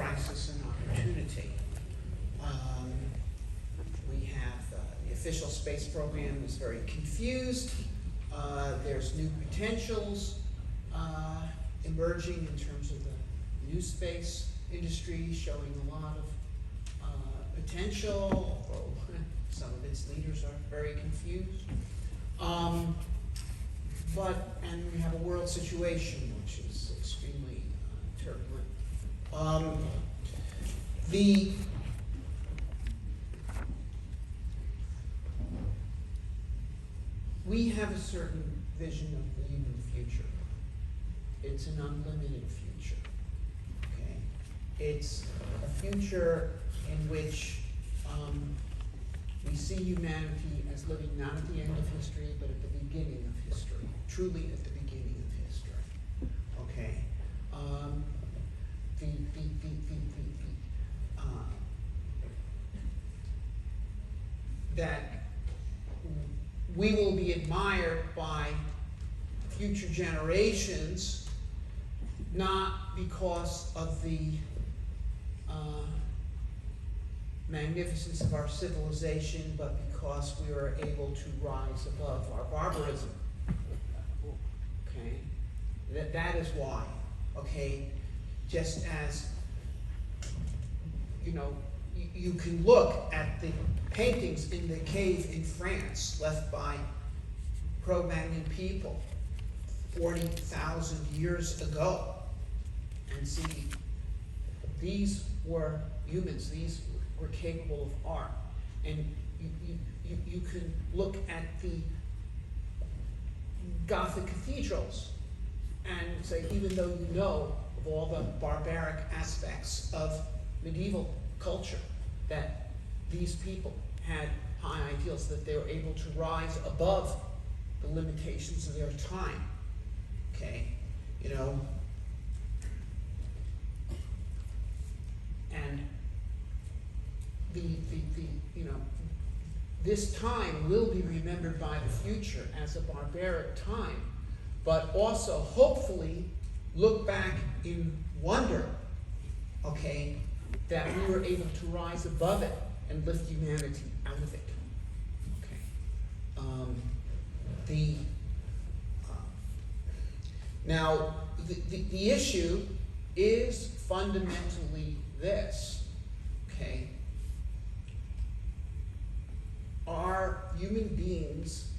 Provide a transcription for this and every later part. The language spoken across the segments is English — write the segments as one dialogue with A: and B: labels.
A: crisis and opportunity. We have the official space program is very confused. There's new potentials emerging in terms of the new space industry, showing a lot of potential, although some of its leaders are very confused. And we have a world situation which is extremely turbulent. We have a certain vision of the human future. It's an unlimited future. Okay? It's a future in which we see humanity as living not at the end of history, but at the beginning of history. Truly at the beginning of history. Okay? That we will be admired by future generations, not because of the magnificence of our civilization, but because we are able to rise above our barbarism. Okay? That is why. Okay? Just as, you can look at the paintings in the cave in France left by Cro-Magnon people 40,000 years ago and see these were humans, these were capable of art. And you can look at the Gothic cathedrals and say, even though you know of all the barbaric aspects of medieval culture, that these people had high ideals, that they were able to rise above the limitations of their time. Okay, and this time will be remembered by the future as a barbaric time, but also hopefully look back in wonder, okay, that we were able to rise above it and lift humanity out of it. Okay. Now, the issue is fundamentally this, okay? Are human beings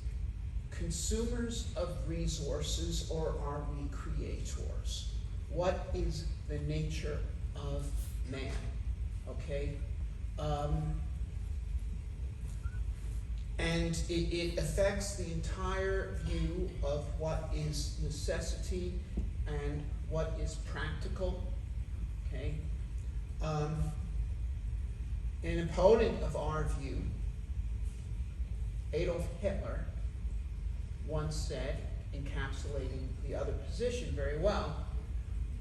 A: consumers of resources, or are we creators? What is the nature of man? Okay? And it affects the entire view of what is necessity and what is practical. Okay? An opponent of our view, Adolf Hitler, once said, encapsulating the other position very well,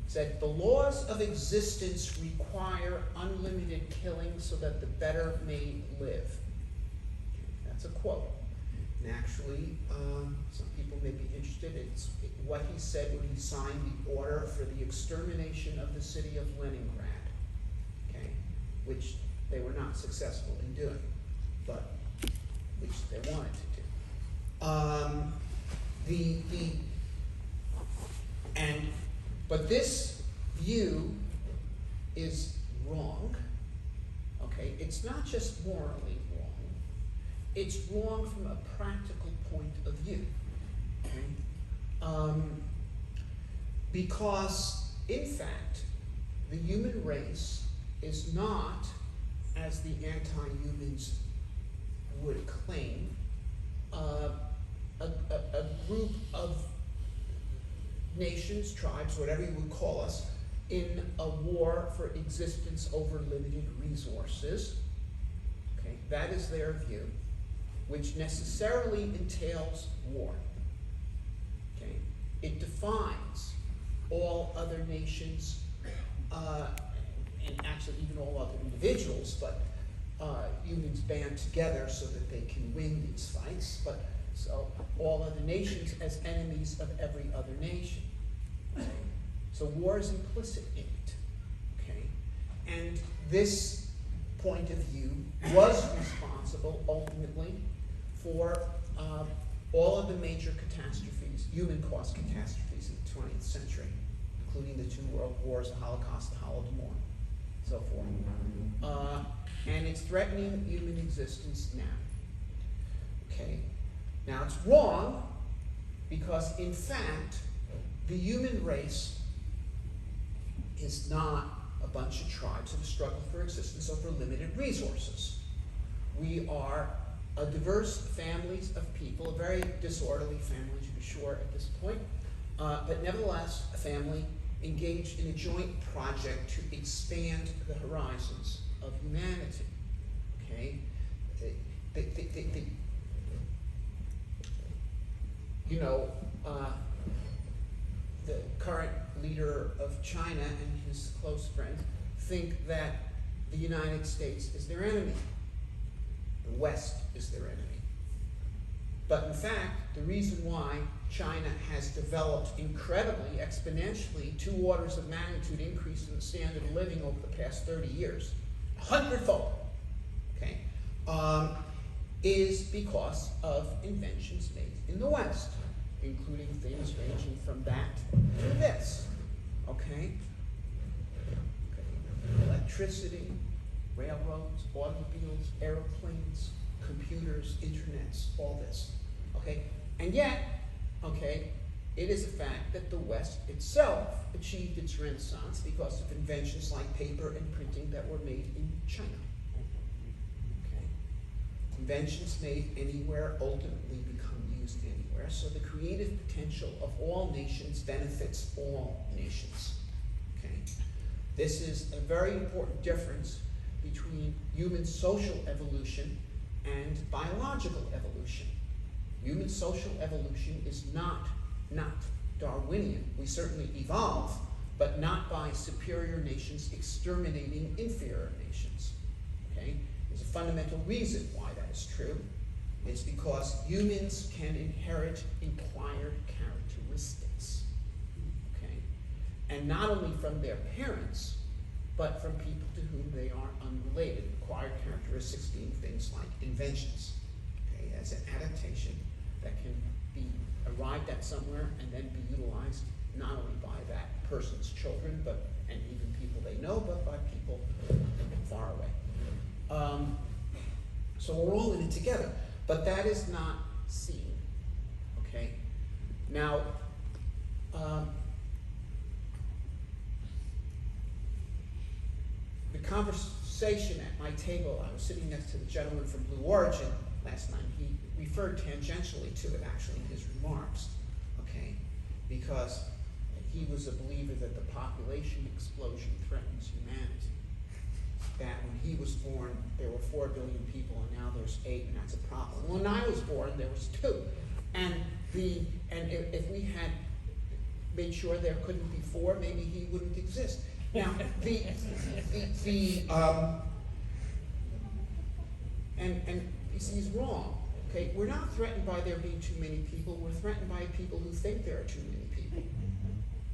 A: said, "The laws of existence require unlimited killing so that the better may live." That's a quote. And actually, some people may be interested in what he said when he signed the order for the extermination of the city of Leningrad, okay, which they were not successful in doing, but which they wanted to do. But this view is wrong. Okay, it's not just morally wrong; it's wrong from a practical point of view. Okay, because in fact, the human race is not, as the anti-humans would claim, a group of nations, tribes, whatever you would call us, in a war for existence over limited resources. Okay, that is their view, which necessarily entails war. Okay, it defines all other nations, and actually even all other individuals, but humans band together so that they can win these fights, but so all other nations as enemies of every other nation. Okay? So war is implicit in it. Okay? this point of view was responsible ultimately for all of the major catastrophes, human-caused catastrophes in the 20th century, including the 2 world wars, the Holocaust, the Holodomor, so forth. And it's threatening human existence now. Okay? Now it's wrong because, in fact, the human race is not a bunch of tribes that struggle for existence over limited resources. We are a diverse families of people, a very disorderly family to be sure at this point, but nevertheless a family engaged in a joint project to expand the horizons of humanity. Okay, the current leader of China and his close friends think that the United States is their enemy. The West is their enemy. But in fact, the reason why China has developed incredibly, exponentially, 2 orders of magnitude increase in the standard of living over the past 30 years, 100-fold, okay, is because of inventions made in the West, including things ranging from that to this, okay? Electricity, railroads, automobiles, airplanes, computers, internets, all this, okay? And yet, okay, it is a fact that the West itself achieved its renaissance because of inventions like paper and printing that were made in China. Okay? Inventions made anywhere ultimately become used anywhere, so the creative potential of all nations benefits all nations. Okay? This is a very important difference between human social evolution and biological evolution. Human social evolution is not Darwinian. We certainly evolve, but not by superior nations exterminating inferior nations. Okay? There's a fundamental reason why that is true. It's because humans can inherit acquired characteristics. Okay? And not only from their parents, but from people to whom they are unrelated. Acquired characteristics being things like inventions, okay, as an adaptation that can be arrived at somewhere and then be utilized not only by that person's children, and even people they know, but by people far away. So we're all in it together, but that is not seen. Okay. Now, the conversation at my table, I was sitting next to the gentleman from Blue Origin last night. He referred tangentially to it actually in his remarks, okay, because he was a believer that the population explosion threatens humanity. That when he was born, there were 4 billion people, and now there's 8, and that's a problem. When I was born, there was 2, and if we had made sure there couldn't be 4, maybe he wouldn't exist. Now, and you see, he's wrong. Okay, we're not threatened by there being too many people. We're threatened by people who think there are too many people.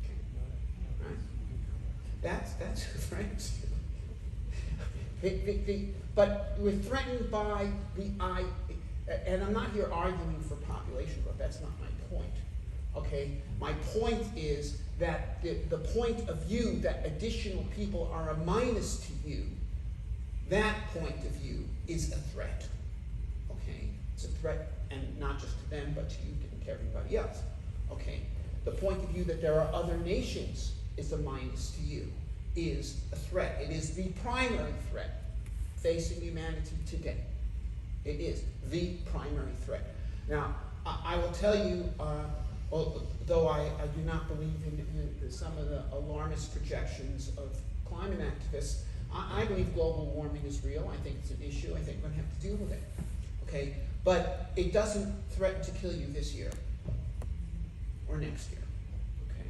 A: Okay, right? That's who threatens you. But we're threatened by and I'm not here arguing for population growth. That's not my point. Okay, my point is that the point of view that additional people are a minus to you, that point of view is a threat. Okay, it's a threat, and not just to them, but to you and to everybody else. Okay, the point of view that there are other nations is a minus to you, is a threat. It is the primary threat facing humanity today. It is the primary threat. Now, I will tell you, though I do not believe in some of the alarmist projections of climate activists, I believe global warming is real. I think it's an issue. I think we're going to have to deal with it. Okay? But it doesn't threaten to kill you this year, or next year, okay?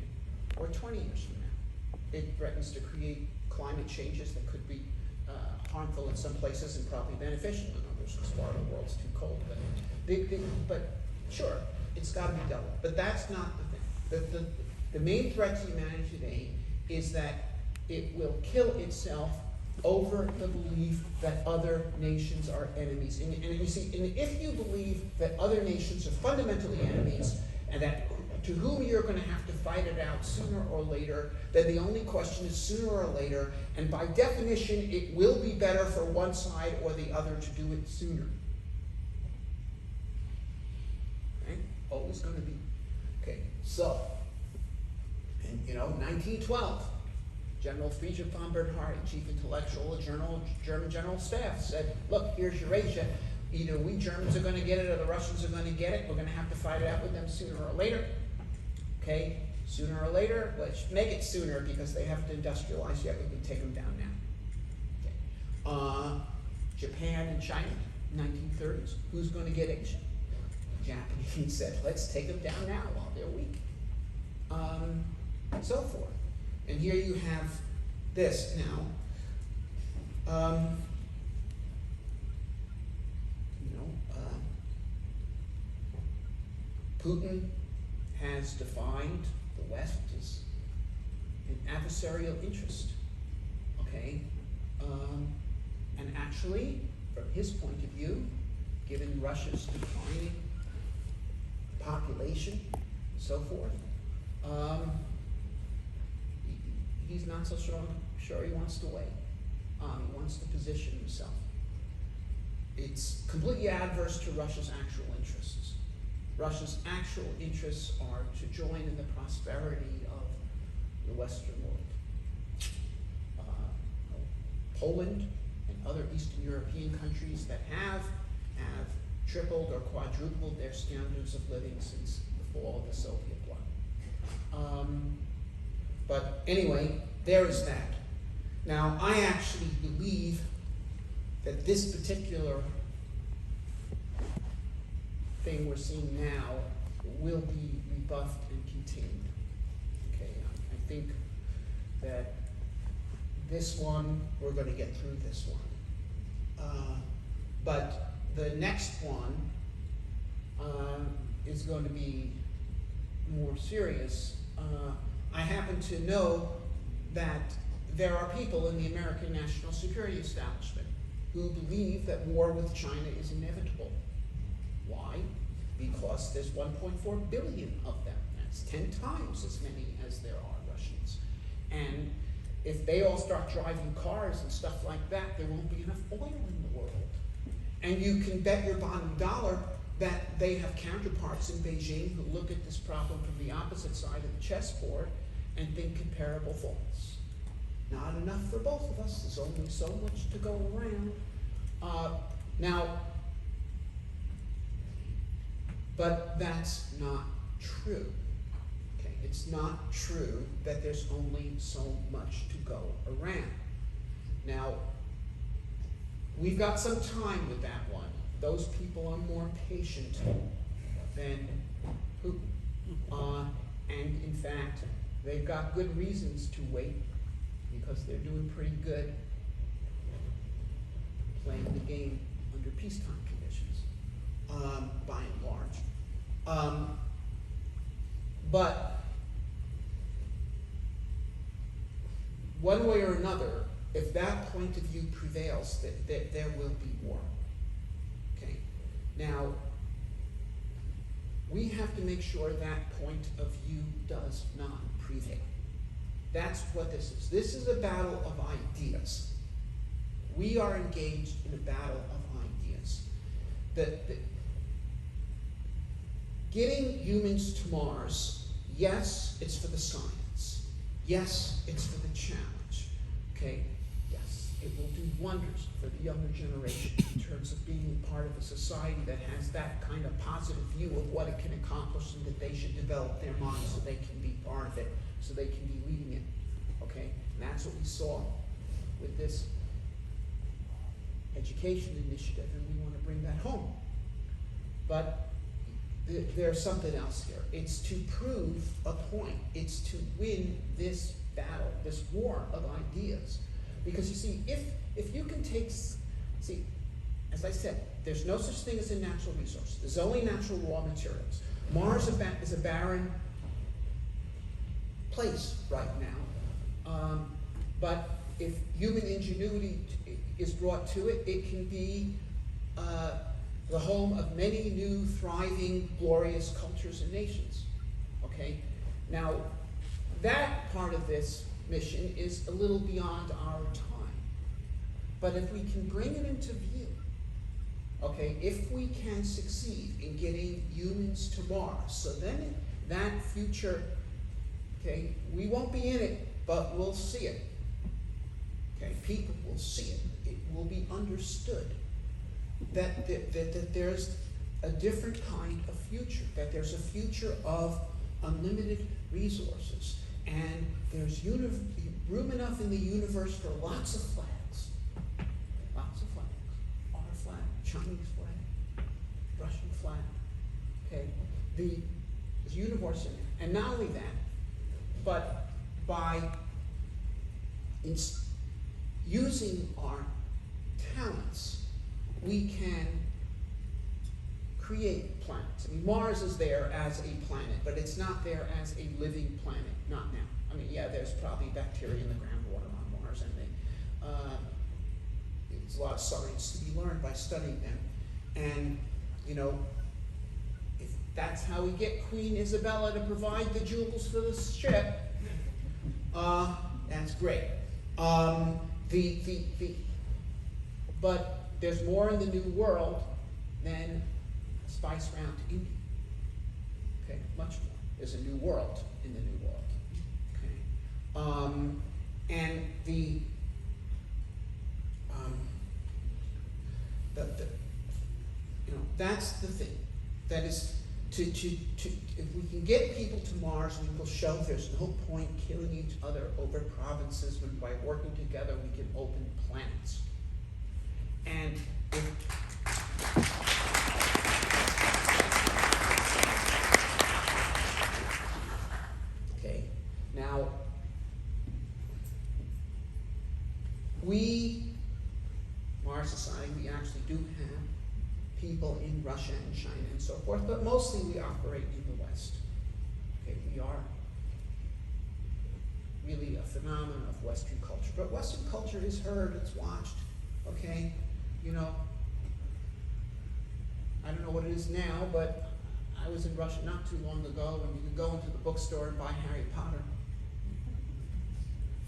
A: Or 20 years from now. It threatens to create climate changes that could be harmful in some places and probably beneficial in others, as far as the world's too cold. But sure, it's got to be dealt with. But that's not the thing. The main threat to humanity today is that it will kill itself over the belief that other nations are enemies. And you see, and if you believe that other nations are fundamentally enemies, and that to whom you're going to have to fight it out sooner or later, then the only question is sooner or later, and by definition, it will be better for one side or the other to do it sooner. Okay? Always going to be. Okay, so, and 1912. General Friedrich von Bernhardt, chief intellectual of German General Staff, said, look, here's Eurasia. Either we Germans are going to get it or the Russians are going to get it. We're going to have to fight it out with them sooner or later. Okay, sooner or later. Let's make it sooner because they haven't industrialized yet. We can take them down now. Okay. Japan and China, 1930s. Who's going to get Asia? The Japanese said, let's take them down now while they're weak. And so forth. And here you have this now. Putin has defined the West as an adversarial interest. Okay? And actually, from his point of view, given Russia's declining population and so forth, he's not so sure he wants to wait. He wants to position himself. It's completely adverse to Russia's actual interests. Russia's actual interests are to join in the prosperity of the Western world. Poland and other Eastern European countries that have tripled or quadrupled their standards of living since the fall of the Soviet bloc. But anyway, there is that. Now, I actually believe that this particular thing we're seeing now will be rebuffed and contained. Okay, I think that this one, we're going to get through this one. But the next one is going to be more serious. I happen to know that there are people in the American national security establishment who believe that war with China is inevitable. Why? Because there's 1.4 billion of them. That's 10 times as many as there are Russians. And if they all start driving cars and stuff like that, there won't be enough oil in the world. And you can bet your bottom dollar that they have counterparts in Beijing who look at this problem from the opposite side of the chessboard and think comparable thoughts. Not enough for both of us. There's only so much to go around. But that's not true. Okay, it's not true that there's only so much to go around. Now, we've got some time with that one. Those people are more patient than Putin. And in fact, they've got good reasons to wait because they're doing pretty good playing the game under peacetime conditions, by and large. But one way or another, if that point of view prevails, that there will be war. Okay. Now, we have to make sure that point of view does not prevail. That's what this is. This is a battle of ideas. We are engaged in a battle of ideas. Getting humans to Mars, yes, it's for the science. Yes, it's for the challenge. Okay? Yes, it will do wonders for the younger generation in terms of being part of a society that has that kind of positive view of what it can accomplish and that they should develop their minds so they can be part of it, so they can be leading it. Okay? And that's what we saw with this education initiative, and we want to bring that home. But there's something else here. It's to prove a point. It's to win this battle, this war of ideas. Because you see, if you can see, as I said, there's no such thing as a natural resource. There's only natural raw materials. Mars is a barren place right now. But if human ingenuity is brought to it, it can be the home of many new, thriving, glorious cultures and nations. Okay? Now, that part of this mission is a little beyond our time. But if we can bring it into view, okay, if we can succeed in getting humans to Mars, so then that future, okay, we won't be in it, but we'll see it. Okay, people will see it. It will be understood that there's a different kind of future, that there's a future of unlimited resources, and there's room enough in the universe for lots of flags. Lots of flags. Our flag, Chinese flag, Russian flag. Okay, there's universe in it. And not only that, but by using our talents, we can create planets. I mean, Mars is there as a planet, but it's not there as a living planet, not now. I mean, yeah, there's probably bacteria in the groundwater on Mars, and there's a lot of science to be learned by studying them. And, you know, if that's how we get Queen Isabella to provide the jewels for the ship, that's great. But there's more in the New World than a spice round to India. Okay, much more. There's a new world in the New World. Okay, and you know, that's the thing. That is if we can get people to Mars, we will show there's no point killing each other over provinces when by working together we can open planets. And okay, now Mars Society, we actually do have people in Russia and China and so forth, but mostly we operate in the West. Okay, we are really a phenomenon of Western culture, but Western culture is heard, it's watched. Okay, you know, I don't know what it is now, but I was in Russia not too long ago, and you could go into the bookstore and buy Harry Potter.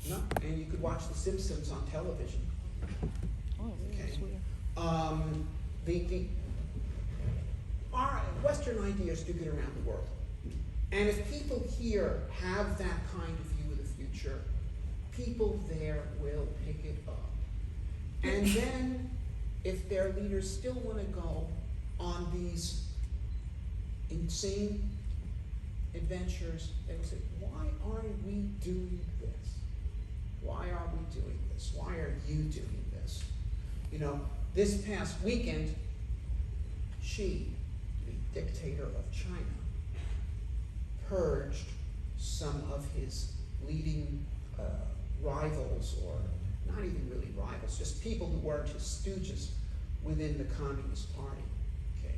A: No, and you could watch The Simpsons on television.
B: Oh,
A: Okay.
B: that's weird.
A: Our Western ideas do get around the world. And if people here have that kind of view of the future, people there will pick it up. And then, if their leaders still want to go on these insane adventures, they will say, why aren't we doing this? Why are we doing this? Why are you doing this? You know, this past weekend, Xi, the dictator of China, purged some of his leading rivals, or not even really rivals, just people who weren't his stooges within the Communist Party. Okay,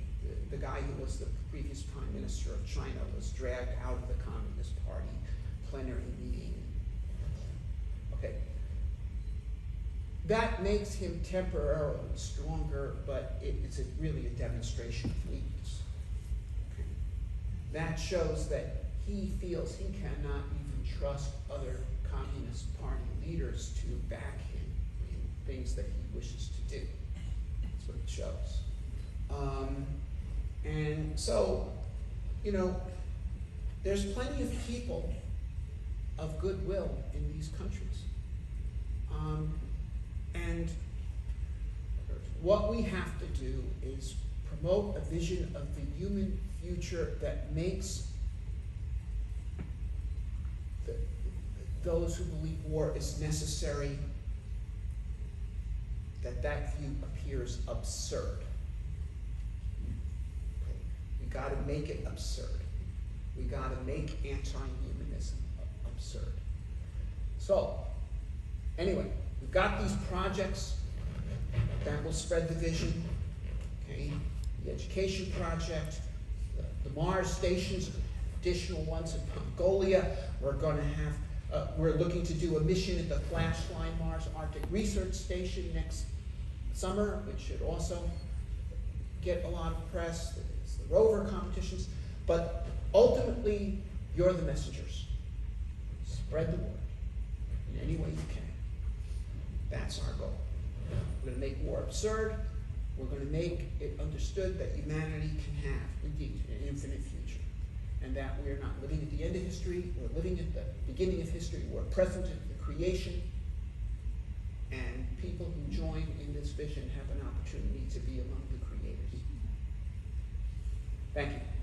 A: the guy who was the previous prime minister of China was dragged out of the Communist Party plenary meeting. Okay, that makes him temporarily stronger, but it's really a demonstration of weakness. Okay. That shows that he feels he cannot even trust other Communist Party leaders to back him in things that he wishes to do. That's what it shows. And so, you know, there's plenty of people of goodwill in these countries. And what we have to do is promote a vision of the human future that makes those who believe war is necessary, that view appears absurd. Okay. We got to make it absurd. We got to make anti-humanism absurd. So, anyway, we've got these projects that will spread the vision. Okay, the education project, the Mars stations, additional ones in Mongolia. We're going to have We're looking to do a mission at the Flashline Mars Arctic Research Station next summer, which should also get a lot of press. There's the rover competitions. But ultimately, you're the messengers. Spread the word in any way you can. That's our goal. We're going to make war absurd. We're going to make it understood that humanity can have, indeed, an infinite future. And that we are not living at the end of history, we're living at the beginning of history, we're present at the creation, and people who join in this vision have an opportunity to be among the creators. Thank you.